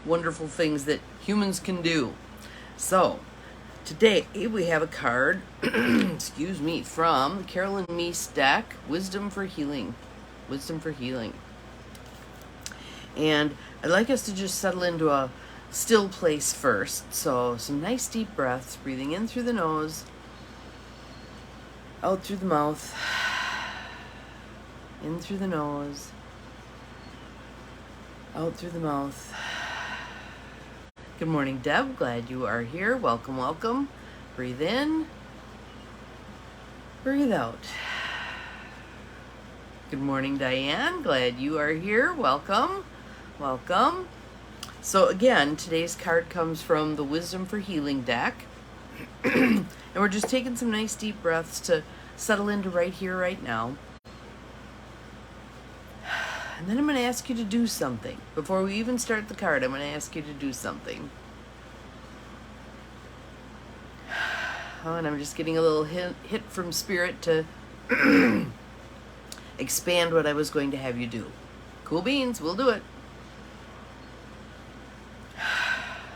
wonderful things that humans can do. So, today we have a card, excuse me, from Carolyn Meese deck, Wisdom for Healing. Wisdom for Healing. And I'd like us to just settle into a still place first. So some nice deep breaths, breathing in through the nose, out through the mouth, in through the nose, out through the mouth. Good morning, Deb. Glad you are here. Welcome, welcome. Breathe in, breathe out. Good morning, Diane. Glad you are here. Welcome, welcome. So again, today's card comes from the Wisdom for Healing deck. And we're just taking some nice deep breaths to settle into right here, right now. And then I'm going to ask you to do something. Before we even start the card, I'm going to ask you to do something. Oh, and I'm just getting a little hit from Spirit to expand what I was going to have you do. Cool beans, we'll do it.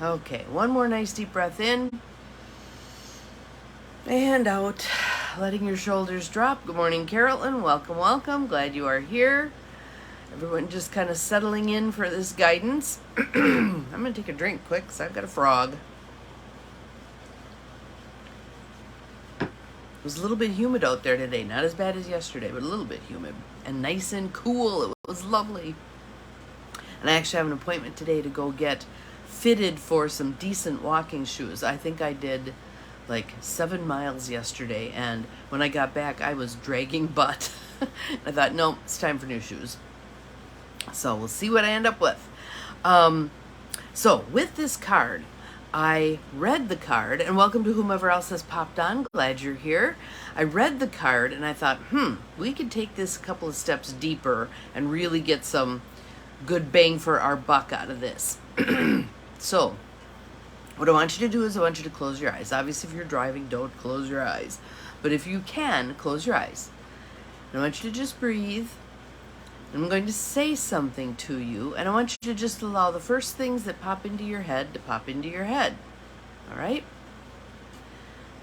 Okay, one more nice deep breath in and out, letting your shoulders drop. Good morning, Carolyn. Welcome, welcome. Glad you are here. Everyone just kind of settling in for this guidance. I'm going to take a drink quick because I've got a frog. It was a little bit humid out there today. Not as bad as yesterday, but a little bit humid. And nice and cool. It was lovely. And I actually have an appointment today to go get fitted for some decent walking shoes. I think I did like 7 miles yesterday, and when I got back I was dragging butt. I thought, no, it's time for new shoes. So we'll see what I end up with. So with this card, I read the card, and welcome to whomever else has popped on. Glad you're here. I read the card and I thought, we could take this a couple of steps deeper and really get some good bang for our buck out of this. So, what I want you to do is I want you to close your eyes. Obviously, if you're driving, don't close your eyes. But if you can, close your eyes. And I want you to just breathe. And I'm going to say something to you. And I want you to just allow the first things that pop into your head to pop into your head. All right?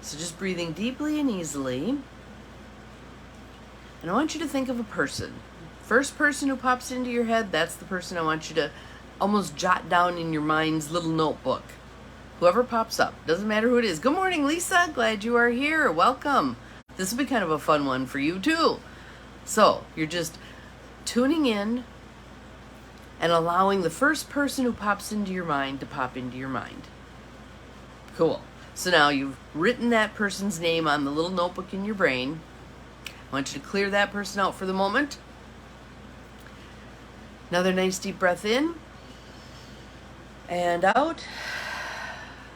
So just breathing deeply and easily. And I want you to think of a person. First person who pops into your head, that's the person I want you to almost jot down in your mind's little notebook. Whoever pops up, doesn't matter who it is. Good morning, Lisa. Glad you are here. Welcome. This will be kind of a fun one for you too. So you're just tuning in and allowing the first person who pops into your mind to pop into your mind. Cool. So now you've written that person's name on the little notebook in your brain. I want you to clear that person out for the moment. Another nice deep breath in and out.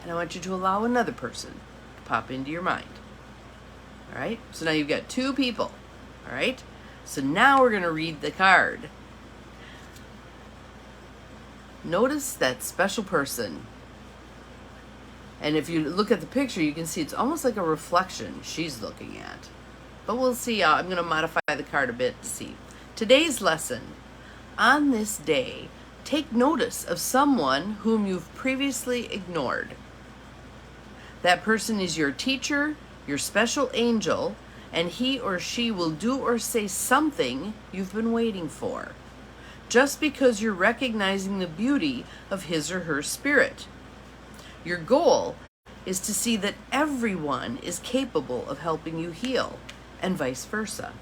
And I want you to allow another person to pop into your mind. All right? So now you've got 2 people. All right? So now we're going to read the card. Notice that special person. And if you look at the picture, you can see it's almost like a reflection she's looking at. But we'll see. I'm going to modify the card a bit to see. Today's lesson. On this day, take notice of someone whom you've previously ignored. That person is your teacher, your special angel, and he or she will do or say something you've been waiting for, just because you're recognizing the beauty of his or her spirit. Your goal is to see that everyone is capable of helping you heal, and vice versa.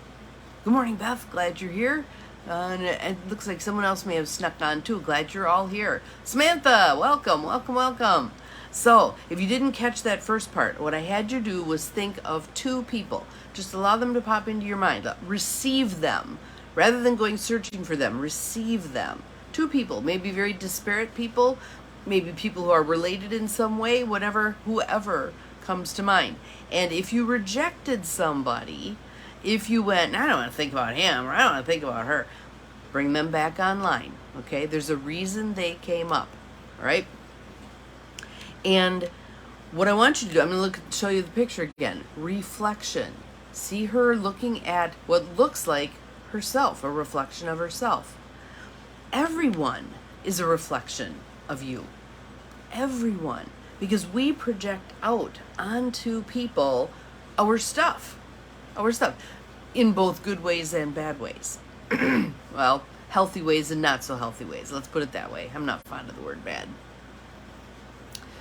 Good morning, Beth. Glad you're here. And it looks like someone else may have snuck on too. Glad you're all here. Samantha, welcome, welcome, welcome. So, if you didn't catch that first part, what I had you do was think of 2 people. Just allow them to pop into your mind. Receive them. Rather than going searching for them, receive them. 2 people, maybe very disparate people, maybe people who are related in some way, whatever, whoever comes to mind. And if you rejected somebody, if you went, I don't want to think about him, or I don't want to think about her, bring them back online, okay? There's a reason they came up, all right? And what I want you to do, I'm going to show you the picture again. Reflection. See her looking at what looks like herself, a reflection of herself. Everyone is a reflection of you. Everyone. Because we project out onto people our stuff. Our stuff. In both good ways and bad ways. Well, healthy ways and not so healthy ways. Let's put it that way. I'm not fond of the word bad.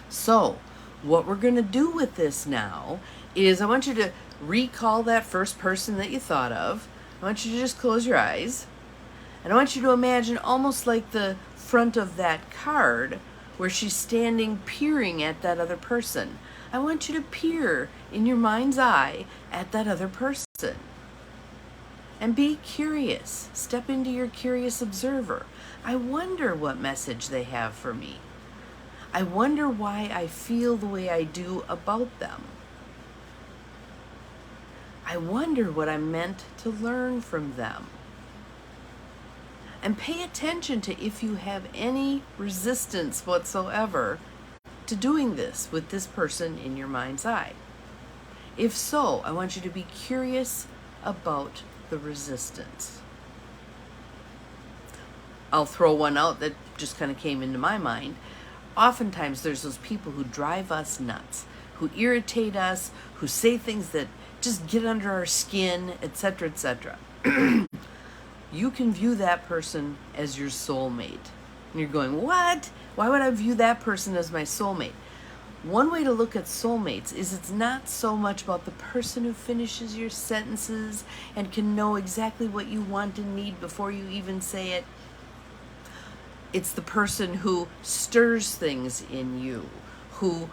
So, what we're going to do with this now is I want you to recall that first person that you thought of. I want you to just close your eyes. And I want you to imagine almost like the front of that card where she's standing peering at that other person. I want you to peer in your mind's eye at that other person. And be curious. Step into your curious observer. I wonder what message they have for me. I wonder why I feel the way I do about them. I wonder what I'm meant to learn from them. And pay attention to if you have any resistance whatsoever to doing this with this person in your mind's eye. If so, I want you to be curious about the resistance. I'll throw one out that just kind of came into my mind. Oftentimes there's those people who drive us nuts, who irritate us, who say things that just get under our skin, etc., etc. You can view that person as your soulmate. And you're going, what? Why would I view that person as my soulmate? One way to look at soulmates is it's not so much about the person who finishes your sentences and can know exactly what you want and need before you even say it. It's the person who stirs things in you, who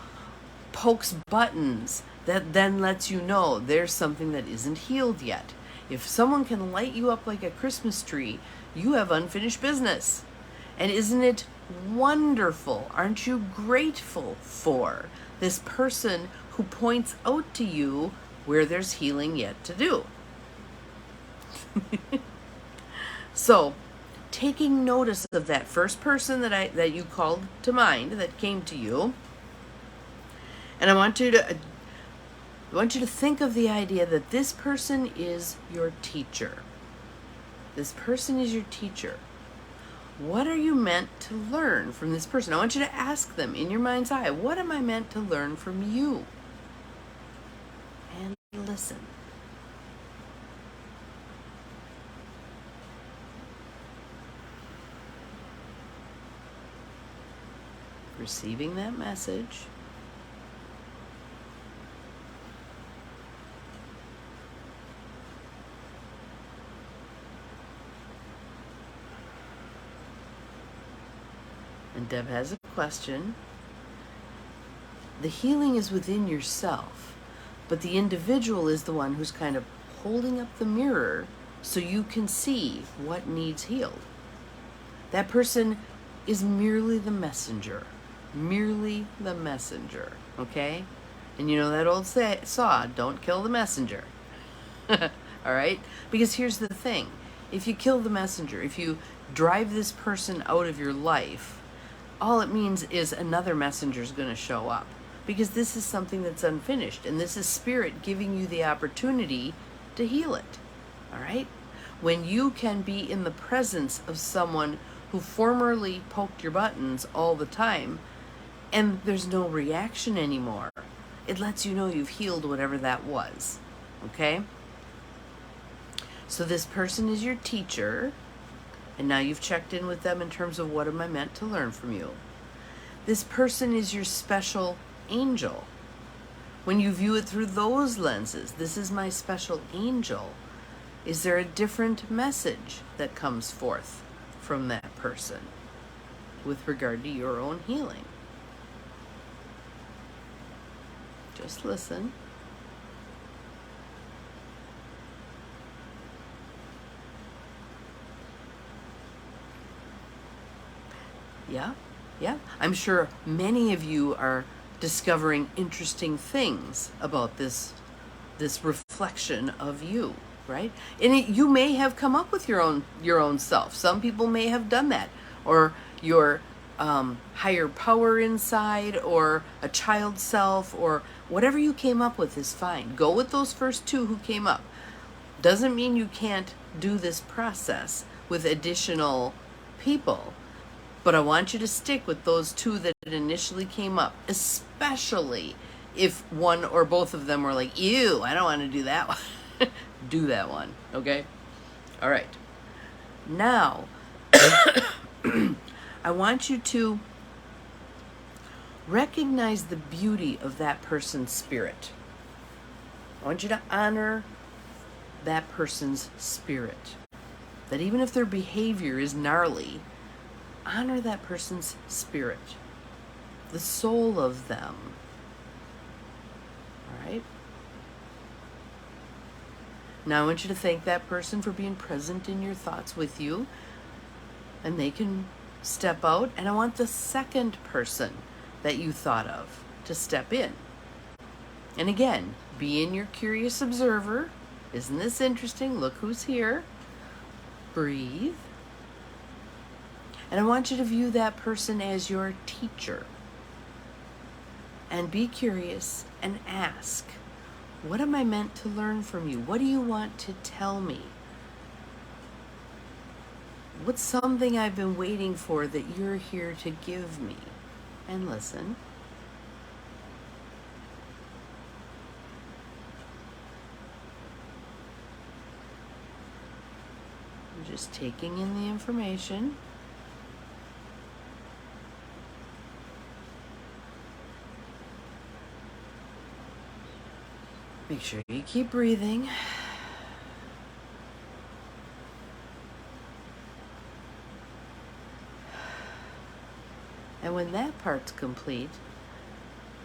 pokes buttons that then lets you know there's something that isn't healed yet. If someone can light you up like a Christmas tree, you have unfinished business. And isn't it wonderful? Aren't you grateful for this person who points out to you where there's healing yet to do? So, taking notice of that first person that you called to mind, that came to you, and I want you to think of the idea that this person is your teacher. This person is your teacher. What are you meant to learn from this person? I want you to ask them in your mind's eye, what am I meant to learn from you? And listen. Receiving that message. And Deb has a question. The healing is within yourself, but the individual is the one who's kind of holding up the mirror so you can see what needs healed. That person is merely the messenger. Merely the messenger, okay? And you know that old saw, don't kill the messenger. All right? Because here's the thing. If you kill the messenger, if you drive this person out of your life, all it means is another messenger is going to show up, because this is something that's unfinished, and this is spirit giving you the opportunity to heal it. All right? When you can be in the presence of someone who formerly poked your buttons all the time, and there's no reaction anymore, it lets you know you've healed whatever that was. Okay? So this person is your teacher. And now you've checked in with them in terms of what am I meant to learn from you. This person is your special angel. When you view it through those lenses, this is my special angel. Is there a different message that comes forth from that person with regard to your own healing? Just listen. Yeah. I'm sure many of you are discovering interesting things about this reflection of you, right? And you may have come up with your own self. Some people may have done that, or your higher power inside, or a child self, or whatever you came up with is fine. Go with those first two who came up. Doesn't mean you can't do this process with additional people. But I want you to stick with those two that initially came up, especially if one or both of them were like, ew, I don't want to do that one. Do that one, okay? All right. Now, I want you to recognize the beauty of that person's spirit. I want you to honor that person's spirit. That even if their behavior is gnarly, honor that person's spirit, the soul of them. All right? Now I want you to thank that person for being present in your thoughts with you, and they can step out. And I want the second person that you thought of to step in. And again, being your curious observer. Isn't this interesting? Look who's here. Breathe. And I want you to view that person as your teacher. And be curious and ask, what am I meant to learn from you? What do you want to tell me? What's something I've been waiting for that you're here to give me? And listen. I'm just taking in the information. Make sure you keep breathing. And when that part's complete,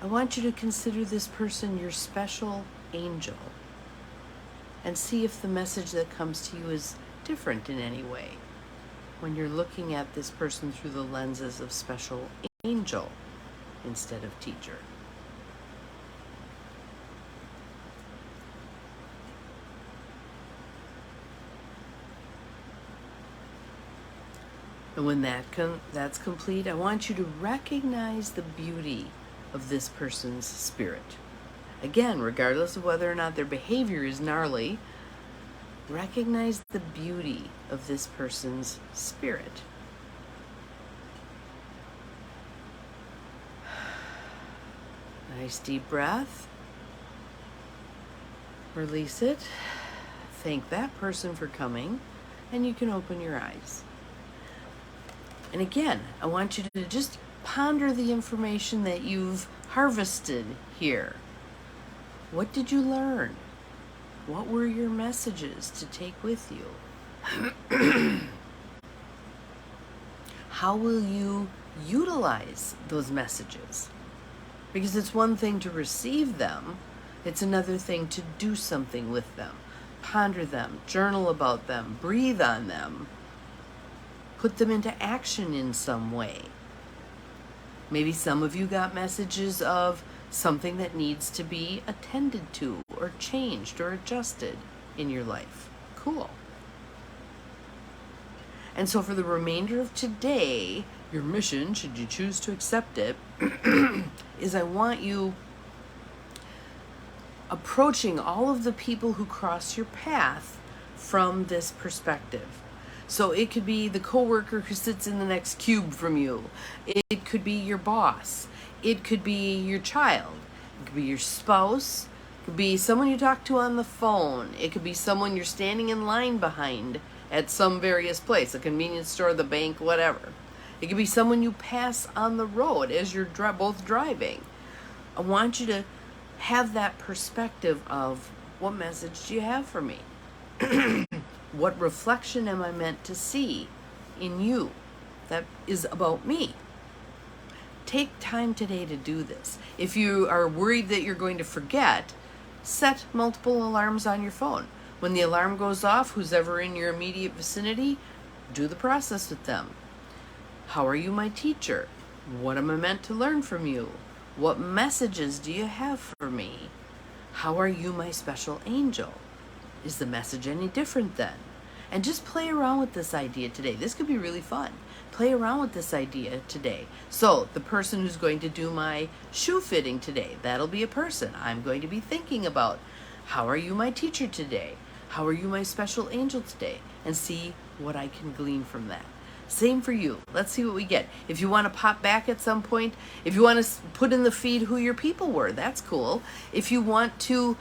I want you to consider this person your special angel and see if the message that comes to you is different in any way when you're looking at this person through the lenses of special angel instead of teacher. And when that's complete, I want you to recognize the beauty of this person's spirit. Again, regardless of whether or not their behavior is gnarly, recognize the beauty of this person's spirit. Nice deep breath. Release it. Thank that person for coming, and you can open your eyes. And again, I want you to just ponder the information that you've harvested here. What did you learn? What were your messages to take with you? How will you utilize those messages? Because it's one thing to receive them, it's another thing to do something with them. Ponder them, journal about them, breathe on them. Put them into action in some way. Maybe some of you got messages of something that needs to be attended to or changed or adjusted in your life. Cool. And so for the remainder of today, your mission, should you choose to accept it, is I want you approaching all of the people who cross your path from this perspective. So it could be the coworker who sits in the next cube from you. It could be your boss. It could be your child. It could be your spouse. It could be someone you talk to on the phone. It could be someone you're standing in line behind at some various place, a convenience store, the bank, whatever. It could be someone you pass on the road as you're both driving. I want you to have that perspective of, what message do you have for me? What reflection am I meant to see in you that is about me? Take time today to do this. If you are worried that you're going to forget, set multiple alarms on your phone. When the alarm goes off, who's ever in your immediate vicinity, do the process with them. How are you my teacher? What am I meant to learn from you? What messages do you have for me? How are you my special angel? Is the message any different then? And just play around with this idea today. This could be really fun. Play around with this idea today. So the person who's going to do my shoe fitting today, that'll be a person. I'm going to be thinking about, how are you my teacher today? How are you my special angel today? And see what I can glean from that. Same for you. Let's see what we get. If you want to pop back at some point, if you want to put in the feed who your people were, that's cool. If you want to,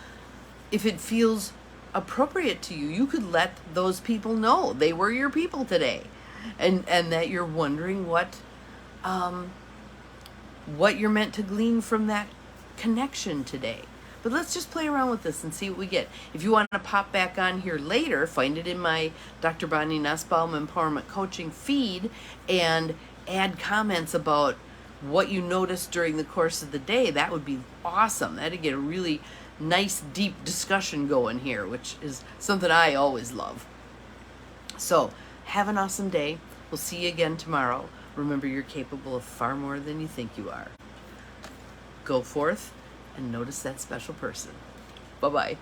if it feels appropriate to you, you could let those people know they were your people today, and that you're wondering what you're meant to glean from that connection today. But let's just play around with this and see what we get. If you want to pop back on here later, find it in my Dr. Bonnie Nussbaum Empowerment Coaching feed and add comments about what you noticed during the course of the day. That would be awesome. That'd get a really nice, deep discussion going here, which is something I always love. So, have an awesome day. We'll see you again tomorrow. Remember, you're capable of far more than you think you are. Go forth and notice that special person. Bye-bye.